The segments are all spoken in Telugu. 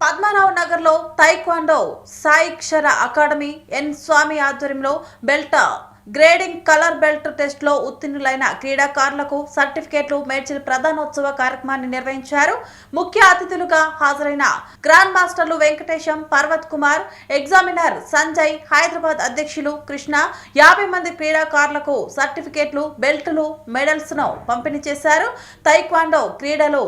పద్మనాభ నగర్లో తైక్వాండో సాయి క్షర అకాడమీ ఎన్ స్వామి ఆధ్వర్యంలో belt grading colour belt test లో ఉత్తీర్ణులైన క్రీడాకారులకు సర్టిఫికేట్లు మేడ్చల్ ప్రధానోత్సవ కార్యక్రమాన్ని నిర్వహించారు. ముఖ్య అతిథులుగా హాజరైన గ్రాండ్ మాస్టర్లు వెంకటేశం, పర్వత్ కుమార్, ఎగ్జామినర్ సంజయ్, హైదరాబాద్ అధ్యక్షులు కృష్ణ 50 మంది క్రీడాకారులకు సర్టిఫికేట్లు, బెల్టులు, మెడల్స్ ను పంపిణీ చేశారు. తైక్వాండో క్రీడలు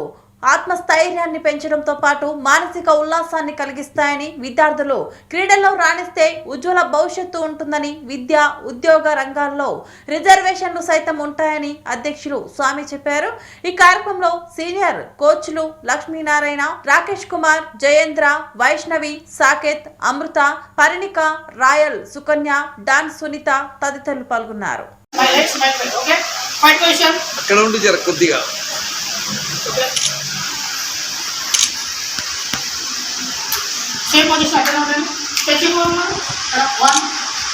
ఆత్మస్థైర్యాన్ని పెంచడంతో పాటు మానసిక ఉల్లాసాన్ని కలిగిస్తాయని, విద్యార్థులు క్రీడల్లో రాణిస్తే ఉజ్వల భవిష్యత్తు ఉంటుందని, విద్య, ఉద్యోగ రంగాల్లో రిజర్వేషన్లు సైతం ఉంటాయని అధ్యక్షులు స్వామి చెప్పారు. ఈ కార్యక్రమంలో సీనియర్ కోచ్లు లక్ష్మీనారాయణ, రాకేష్ కుమార్, జయేంద్ర, వైష్ణవి, సాకేత్, అమృత, పరిణిక, రాయల్, సుకన్య, డాన్ సునీత తదితరులు పాల్గొన్నారు. Same position attend on stretching over 1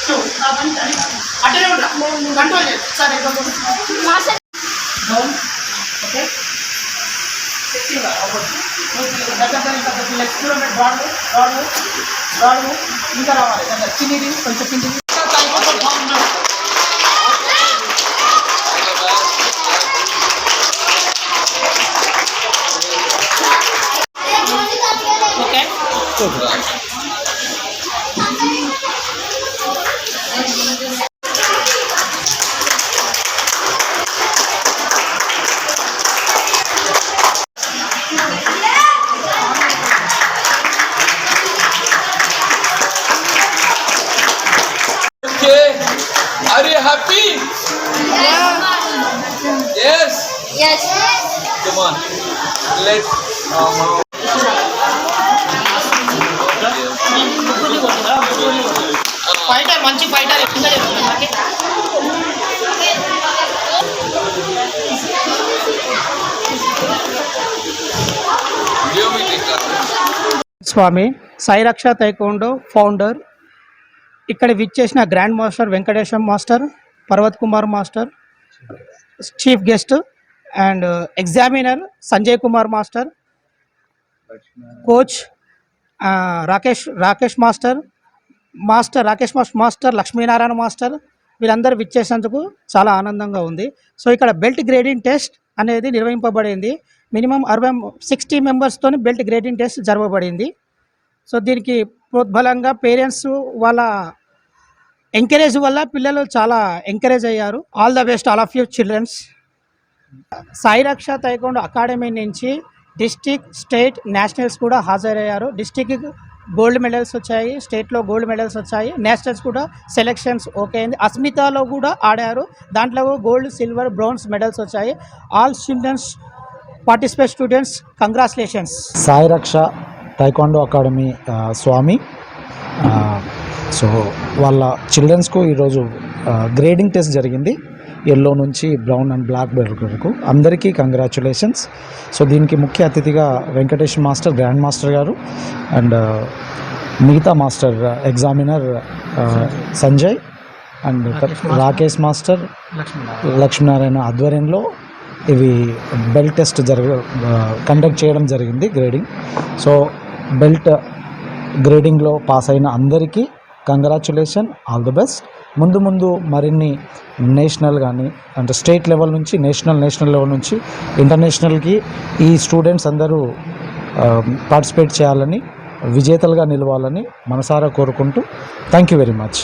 2 attend on control it sorry go down okay stretching over that's let's do it broad move ఇంకా రావాలి కదా చిన్నది కొంచెం కిందికి Are you happy? Yes. Yes. Come on. Let's. Fighter, manchi fighter. Swamy Sai Raksha taekwondo founder. ఇక్కడ విచ్చేసిన grand master Venkatesham master, Parvat Kumar master chief guest, and examiner Sanjay Kumar master, coach Rakesh master, master Lakshminarayana master, వీళ్ళందరూ విచ్చేసినందుకు చాలా ఆనందంగా ఉంది. సో ఇక్కడ బెల్ట్ గ్రేడింగ్ టెస్ట్ అనేది నిర్వహింపబడింది. మినిమం 60 మెంబర్స్తో బెల్ట్ గ్రేడింగ్ టెస్ట్ జరగబడింది. సో దీనికి ప్రోద్బలంగా పేరెంట్స్ వాళ్ళ ఎంకరేజ్ వల్ల పిల్లలు చాలా ఎంకరేజ్ అయ్యారు. All the best all of you childrens. Sai Raksha taekwondo academy నుంచి డిస్టిక్, స్టేట్, నేషనల్స్ కూడా హాజరయ్యారు. డిస్టిక్ గోల్డ్ మెడల్స్ వచ్చాయి, స్టేట్లో గోల్డ్ మెడల్స్ వచ్చాయి, నేషనల్స్ కూడా సెలెక్షన్స్ ఓకే అయింది. అస్మితాలో కూడా ఆడారు, దాంట్లో గోల్డ్, సిల్వర్, బ్రోంజ్ మెడల్స్ వచ్చాయి. All childrens participate students congratulations. Sai Raksha taekwondo academy Swami. So వాళ్ళ చిల్డ్రన్స్కు ఈరోజు గ్రేడింగ్ టెస్ట్ జరిగింది. ఎల్లో నుంచి బ్రౌన్ అండ్ బ్లాక్ బెల్ట్ వరకు అందరికీ కంగ్రాచులేషన్స్. సో దీనికి ముఖ్య అతిథిగా వెంకటేష్ మాస్టర్, గ్రాండ్ మాస్టర్ గారు, అండ్ మిగతా master examiner Sanjay and Rakesh master, Lakshminarayana ఆధ్వర్యంలో ఇవి బెల్ట్ టెస్ట్ కండక్ట్ చేయడం జరిగింది, గ్రేడింగ్. సో బెల్ట్ గ్రేడింగ్లో పాస్ అయిన అందరికీ కంగ్రాచులేషన్, ఆల్ ది బెస్ట్. ముందు మరిన్ని నేషనల్ కానీ అంటే స్టేట్ లెవెల్ నుంచి నేషనల్ లెవెల్ నుంచి ఇంటర్నేషనల్కి ఈ స్టూడెంట్స్ అందరూ పార్టిసిపేట్ చేయాలని, విజేతలుగా నిలవాలని మనసారా కోరుకుంటూ థ్యాంక్ యూ వెరీ మచ్.